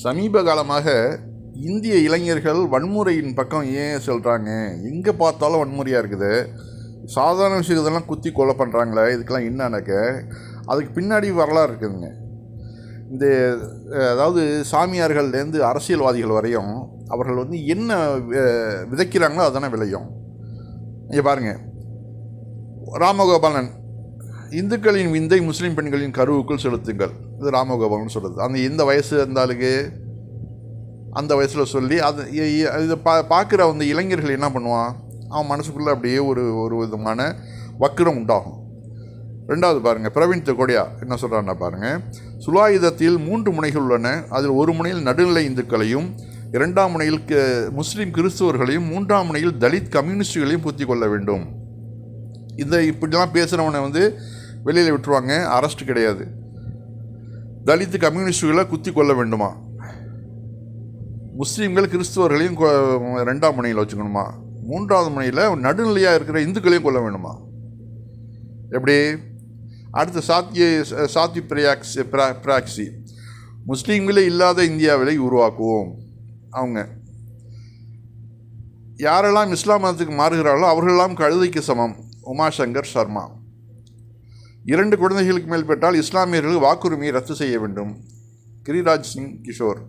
சமீப காலமாக இந்திய இளைஞர்கள் வன்முறையின் பக்கம் ஏன் சொல்கிறாங்க? எங்கே பார்த்தாலும் வன்முறையாக இருக்குது. சாதாரண விஷயத்தெல்லாம் குத்தி கொலை பண்ணுறாங்களே, இதுக்கெல்லாம் என்னன்னாக்க அதுக்கு பின்னாடி வரலாறு இருக்குதுங்க. இந்த அதாவது சாமியார்கள்லேருந்து அரசியல்வாதிகள் வரையும் அவர்கள் வந்து என்ன விதைக்கிறாங்களோ அதுதானே விளையும். இங்கே பாருங்கள், ராமகோபாலன் இந்துக்களின் விந்தை முஸ்லீம் பெண்களின் கருவுக்குள் செலுத்துங்கள், இது ராமகோபாலன் சொல்கிறது. அந்த எந்த வயசு இருந்தாலுக்கு அந்த வயசில் சொல்லி அது இதை பார்க்குற அந்த இளைஞர்கள் என்ன பண்ணுவான், அவன் மனசுக்குள்ளே அப்படியே ஒரு விதமான வக்கிரம் உண்டாகும். ரெண்டாவது பாருங்கள், பிரவீன் தொகோடியா என்ன சொல்கிறான்னா பாருங்கள், சுலாயுதத்தில் 3 முனைகள் உள்ளன. அதில் ஒரு முனையில் நடுநிலை இந்துக்களையும், 2ஆம் முனையில் முஸ்லீம் கிறிஸ்துவர்களையும், 3ஆம் முனையில் தலித் கம்யூனிஸ்டுகளையும் பூத்தி கொள்ள வேண்டும். இந்த இப்படிலாம் பேசுகிறவனை வந்து வெளியில் விட்டுருவாங்க, அரெஸ்ட் கிடையாது. தலித்து கம்யூனிஸ்டுகளை குத்தி கொள்ள வேண்டுமா, முஸ்லீம்கள் கிறிஸ்துவர்களையும் 2ஆம் முனையில் வச்சுக்கணுமா, 3ஆவது முனையில் நடுநிலையாக இருக்கிற இந்துக்களையும் கொள்ள வேண்டுமா? எப்படி? அடுத்து சாத்வி பிராக்சி, முஸ்லீம்களே இல்லாத இந்தியாவிலை உருவாக்குவோம். அவங்க யாரெல்லாம் இஸ்லாம் மதத்துக்கு மாறுகிறார்களோ அவர்களெல்லாம் கழுதைக்கு சமம். உமாசங்கர் சர்மா. 2 குழந்தைகளுக்கு மேல் பெற்றால் இஸ்லாமியர்களுக்கு வாக்குரிமையை ரத்து செய்ய வேண்டும். கிரிராஜ் சிங் கிஷோர்.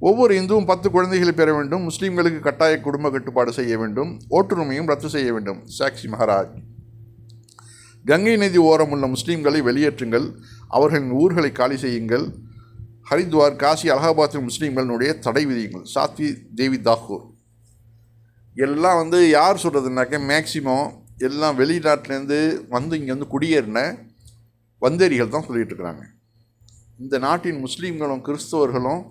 ஒவ்வொரு இந்துவும் 10 குழந்தைகளை பெற வேண்டும். முஸ்லீம்களுக்கு கட்டாய குடும்ப கட்டுப்பாடு செய்ய வேண்டும். ஓட்டுரிமையும் ரத்து செய்ய வேண்டும். சாக்ஷி மகாராஜ். கங்கை நதி ஓரம் உள்ள முஸ்லீம்களை வெளியேற்றுங்கள், அவர்களின் ஊர்களை காலி செய்யுங்கள். ஹரித்வார், காசி, அலகாபாத்தில் முஸ்லீம்களினுடைய தடை விதியுங்கள். சாத்வி தேவி தாக்கூர். எல்லாம் வந்து யார் சொல்கிறதுனாக்க மேக்சிமம் எல்லாம் வெளிநாட்டிலேருந்து வந்து இங்கே வந்து குடியேறின வந்தேரிகள் தான் சொல்லிகிட்டு இருக்கிறாங்க. இந்த நாட்டின் முஸ்லீம்களும் கிறிஸ்தவர்களும்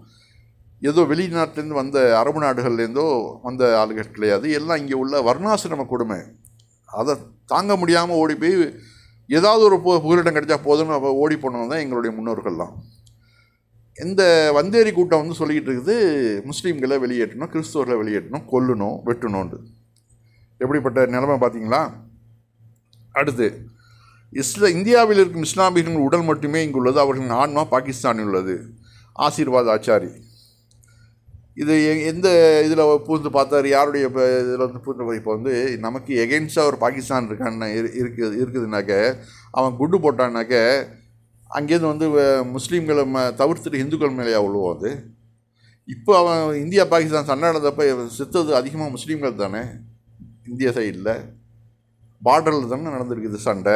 ஏதோ வெளிநாட்டிலேருந்து வந்த அரபு நாடுகள்லேருந்தோ வந்த ஆளுகள் கிடையாது. எல்லாம் இங்கே உள்ள வர்ணாசிரம கொடுமை. அதை தாங்க முடியாமல் ஓடி போய் ஏதாவது ஒரு புகலிடம் கிடைச்சா போதும்னு ஓடி போனவங்க தான் எங்களுடைய முன்னோர்கள்லாம். இந்த வந்தேரி கூட்டம் வந்து சொல்லிக்கிட்டு இருக்குது, முஸ்லீம்களை வெளியேற்றணும், கிறிஸ்தவர்களை வெளியேற்றணும், கொல்லணும், வெட்டணும்னு. எப்படிப்பட்ட நிலைமை பார்த்தீங்களா? அடுத்து, இந்தியாவில் இருக்கும் இஸ்லாமியர்களின் உடல் மட்டுமே இங்கு உள்ளது, அவர்களின் ஆன்மா பாகிஸ்தானில் உள்ளது. ஆசீர்வாத் ஆச்சாரி. இது எந்த இதில் பூந்து பார்த்தார், யாருடைய இதில் வந்து பூந்து? இப்போ வந்து நமக்கு எகென்ஸ்டாக ஒரு பாகிஸ்தான் இருக்கான்னு இருக்குதுனாக்க, அவன் குண்டு போட்டான்னாக்க அங்கேருந்து வந்து முஸ்லீம்களை தவிர்த்துட்டு இந்துக்கள் மேலேயா விழுவோம். அது இப்போ அவன் இந்தியா பாகிஸ்தான் சண்டை நடந்தப்போ செத்தது அதிகமாக முஸ்லீம்கள் தானே. இந்திய சைடில் பார்டரில் தானே நடந்திருக்குது சண்டை.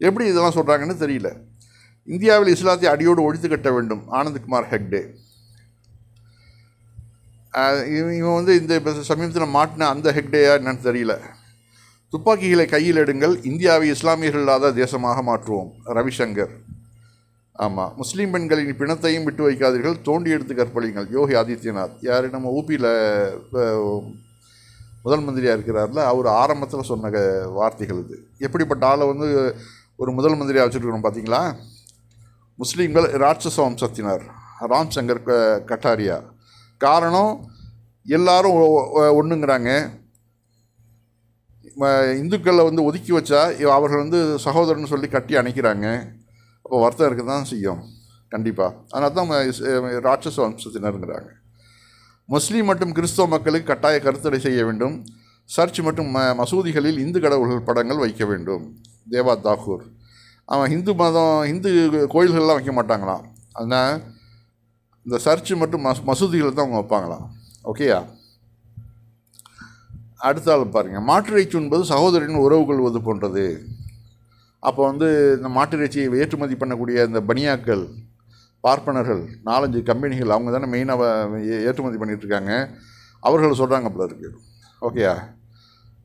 எப்படி இதெல்லாம் சொல்கிறாங்கன்னு தெரியல. இந்தியாவில் இஸ்லாத்தை அடியோடு ஒழித்து கட்ட வேண்டும். ஆனந்த்குமார் ஹெக்டே. இவன் வந்து இந்த இப்போ சமீபத்தில் மாட்டின அந்த ஹெக்டேயா என்னன்னு தெரியல. துப்பாக்கிகளை கையில் எடுங்கள், இந்தியாவை இஸ்லாமியர்கள் இல்லாத தேசமாக மாற்றுவோம். ரவிசங்கர். ஆமாம். முஸ்லீம் பெண்களின் பிணத்தையும் விட்டு வைக்காதீர்கள், தோண்டி எடுத்து கற்பழிங்கள். யோகி ஆதித்யநாத். யார்? நம்ம ஊபியில் முதல் மந்திரியாக இருக்கிறார்ல, அவர் ஆரம்பத்தில் சொன்ன வார்த்தைகள் இது. எப்படிப்பட்ட ஆளை வந்து ஒரு முதல் மந்திரியாக வச்சுருக்கணும் பார்த்தீங்களா? முஸ்லீம்கள் ராட்சச வம்சத்தினர். ராம்சங்கர் கட்டாரியா. காரணம், எல்லாரும் ஒன்றுங்கிறாங்க. இந்துக்களை வந்து ஒதுக்கி வச்சா அவர்கள் வந்து சகோதரன் சொல்லி கட்டி அணைக்கிறாங்க. அப்போ வருத்தம் இருக்க தான் செய்யும் கண்டிப்பாக. அதனால தான் ராட்சச வம்சத்தினருங்கிறாங்க. முஸ்லீம் மற்றும் கிறிஸ்தவ மக்களுக்கு கட்டாய கருத்தடை செய்ய வேண்டும். சர்ச் மற்றும் மசூதிகளில் இந்து கடவுள்கள் படங்கள் வைக்க வேண்டும். தேவா தாக்கூர். அவன் இந்து கோயில்கள்லாம் வைக்க மாட்டாங்களாம். அதனால் இந்த சர்ச்சு மற்றும் மசூதிகள் தான் அவங்க வைப்பாங்களாம். ஓகேயா? அடுத்த ஆள் பாருங்கள், மாட்டிறைச்சி என்பது சகோதரின் உறவு கொள்வது போன்றது. அப்போ வந்து இந்த மாட்டிறைச்சியை ஏற்றுமதி பண்ணக்கூடிய இந்த பனியாக்கள், பார்ப்பனர்கள், 4-5 கம்பெனிகள், அவங்க தானே மெயினாக ஏற்றுமதி பண்ணிகிட்ருக்காங்க. அவர்கள் சொல்கிறாங்க போல இருக்குது. ஓகேயா?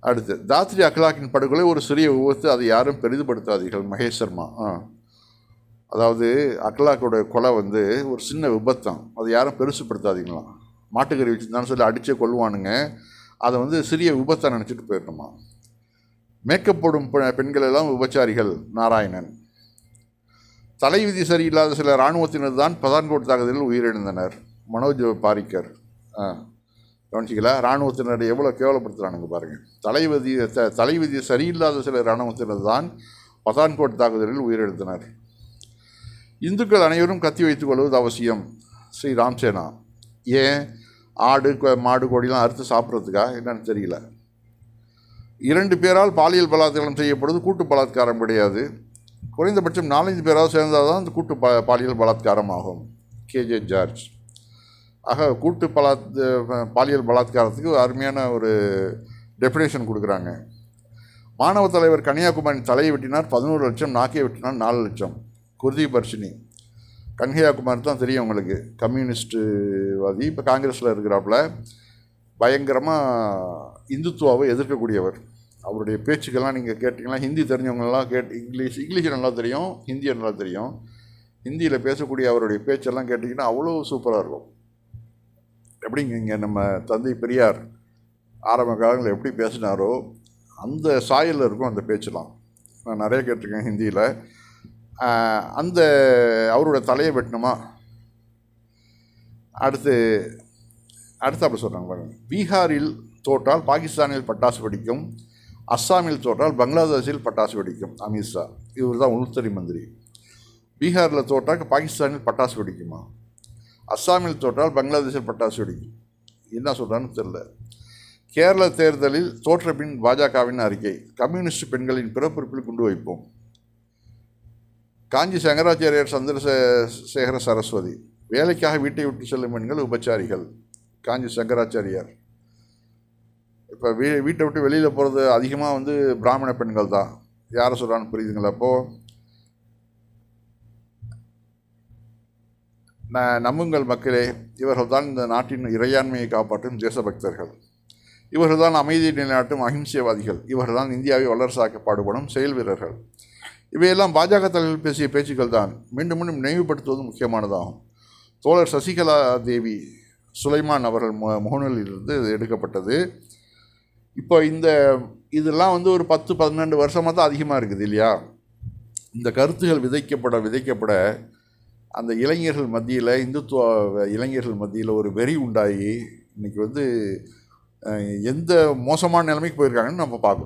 அடுத்து, தாத்ரி அக்லாக்கின் படுகொலை ஒரு சிறிய விபத்து, அதை யாரும் பெரிதுபடுத்தாதீர்கள். மகேஷ் சர்மா. அதாவது அக்லாக்கோட கொலை வந்து ஒரு சின்ன விபத்தான், அதை யாரும் பெருசுப்படுத்தாதீங்களாம். மாட்டுக்கறி வச்சுருந்தான்னு சொல்லி அடித்தே கொள்வானுங்க, அதை வந்து சிறிய விபத்தாக நினச்சிட்டு போயிடணுமா. மேக்கப் போடும் பெண்கள் எல்லாம் விபச்சாரிகள். நாராயணன். தலைவிதி சரியில்லாத சில இராணுவத்தினர் தான் பதான்கோட் தாக்குதலில் உயிரிழந்தனர். மனோஜ் பாரிக்கர். கவனிச்சிக்கல, இராணுவத்தினர் எவ்வளோ கேவலப்படுத்துகிறானுங்க பாருங்கள். தலைவிதி சரியில்லாத சில இராணுவத்தினர் தான் பதான்கோட் தாக்குதலில் உயிரிழந்தனர். இந்துக்கள் அனைவரும் கத்தி வைத்துக் கொள்வது அவசியம். ஸ்ரீ ராம்சேனா. ஏன்? ஆடு மாடு கோடிலாம் அறுத்து சாப்பிட்றதுக்கா என்னன்னு தெரியல. 2 பேரால் பாலியல் பலாத்காரம் செய்யப்படுவது கூட்டு பலாத்காரம் கிடையாது. குறைந்தபட்சம் 4-5 பேரால் சேர்ந்தால் தான் அந்த கூட்டு பாலியல் பலாத்காரம் ஆகும். கேஜே ஜார்ஜ். ஆக கூட்டு பாலியல் பலாத்காரத்துக்கு அருமையான ஒரு டெஃபினேஷன் கொடுக்குறாங்க. மாணவ தலைவர் கன்னியாகுமரியின் தலையை வெட்டினார் 11 லட்சம், நாக்கை வெட்டினார் 4 லட்சம். குர்தீப் அர்ஷினி. கன்னியாகுமரி தான் தெரியும் உங்களுக்கு, கம்யூனிஸ்டுவாதி, இப்போ காங்கிரஸில் இருக்கிறாப்புல, பயங்கரமாக இந்துத்துவாவை எதிர்க்கக்கூடியவர். அவருடைய பேச்சுக்கெல்லாம் நீங்கள் கேட்டிங்கன்னா, ஹிந்தி தெரிஞ்சவங்கெல்லாம் இங்கிலீஷ் நல்லா தெரியும், ஹிந்தி நல்லா தெரியும். ஹிந்தியில் பேசக்கூடிய அவருடைய பேச்செல்லாம் கேட்டிங்கன்னா அவ்வளோ சூப்பராக இருக்கும். எப்படிங்க இங்கே நம்ம தந்தை பெரியார் ஆரம்ப காலங்களில் எப்படி பேசினாரோ அந்த சாயலில் இருக்கும் அந்த பேச்செல்லாம். நான் நிறைய கேட்டிருக்கேன் ஹிந்தியில். அந்த அவரோட தலையை வெட்டணுமா? அடுத்தாப்புல சொல்கிறாங்க பாருங்கள். பீகாரில் தோற்றால் பாகிஸ்தானில் பட்டாசு வெடிக்கும், அஸ்ஸாமில் தோற்றால் பங்களாதேஷில் பட்டாசு வெடிக்கும். அமித்ஷா இவர் தான் உள்துறை மந்திரி. பீகாரில் தோற்றால் பாகிஸ்தானில் பட்டாசு வெடிக்குமா, அஸ்ஸாமில் தோற்றால் பங்களாதேஷில் பட்டாசு வெடிக்கும். என்ன சொல்கிறான்னு தெரில. கேரள தேர்தலில் தோற்ற பின் பாஜகவின் அறிக்கை, கம்யூனிஸ்ட் பெண்களின் பிறப்புறுப்பில் குண்டு வைப்போம். காஞ்சி சங்கராச்சாரியார் சந்திரசேகர சரஸ்வதி. வேலைக்காக வீட்டை விட்டு செல்லும் பெண்கள் உபச்சாரிகள். காஞ்சி சங்கராச்சாரியார். இப்போ வீட்டை விட்டு வெளியில் போகிறது அதிகமாக பிராமண பெண்கள் தான். யாரை சொல்கிறான்னு புரியுதுங்களா? அப்போது நம்புங்கள் மக்களே, இவர்கள் தான் இந்த நாட்டின் இறையாண்மையை காப்பாற்றும் தேசபக்தர்கள். இவர்கள் தான் அமைதியை நிலைநாட்டும் அஹிம்சைவாதிகள். இவர்கள் தான் இந்தியாவை வல்லரசாக்க பாடுபடும் செயல் வீரர்கள். இவையெல்லாம் பாஜக தலைவர்கள் பேசிய பேச்சுக்கள் தான். மீண்டும் மீண்டும் நினைவுபடுத்துவது முக்கியமானதாகும். தோழர் சசிகலா தேவி சுலைமான் அவர்கள் முகநூலிலிருந்து எடுக்கப்பட்டது. இப்போ இதெல்லாம் ஒரு 10-12 வருஷமாக தான் அதிகமாக இருக்குது இல்லையா? இந்த கருத்துகள் விதைக்கப்பட அந்த இளைஞர்கள் மத்தியில், இந்துத்துவ இளைஞர்கள் மத்தியில் ஒரு வெறி உண்டாகி இன்றைக்கி எந்த மோசமான நிலைமைக்கு போயிருக்காங்கன்னு நம்ம பார்க்கலாம்.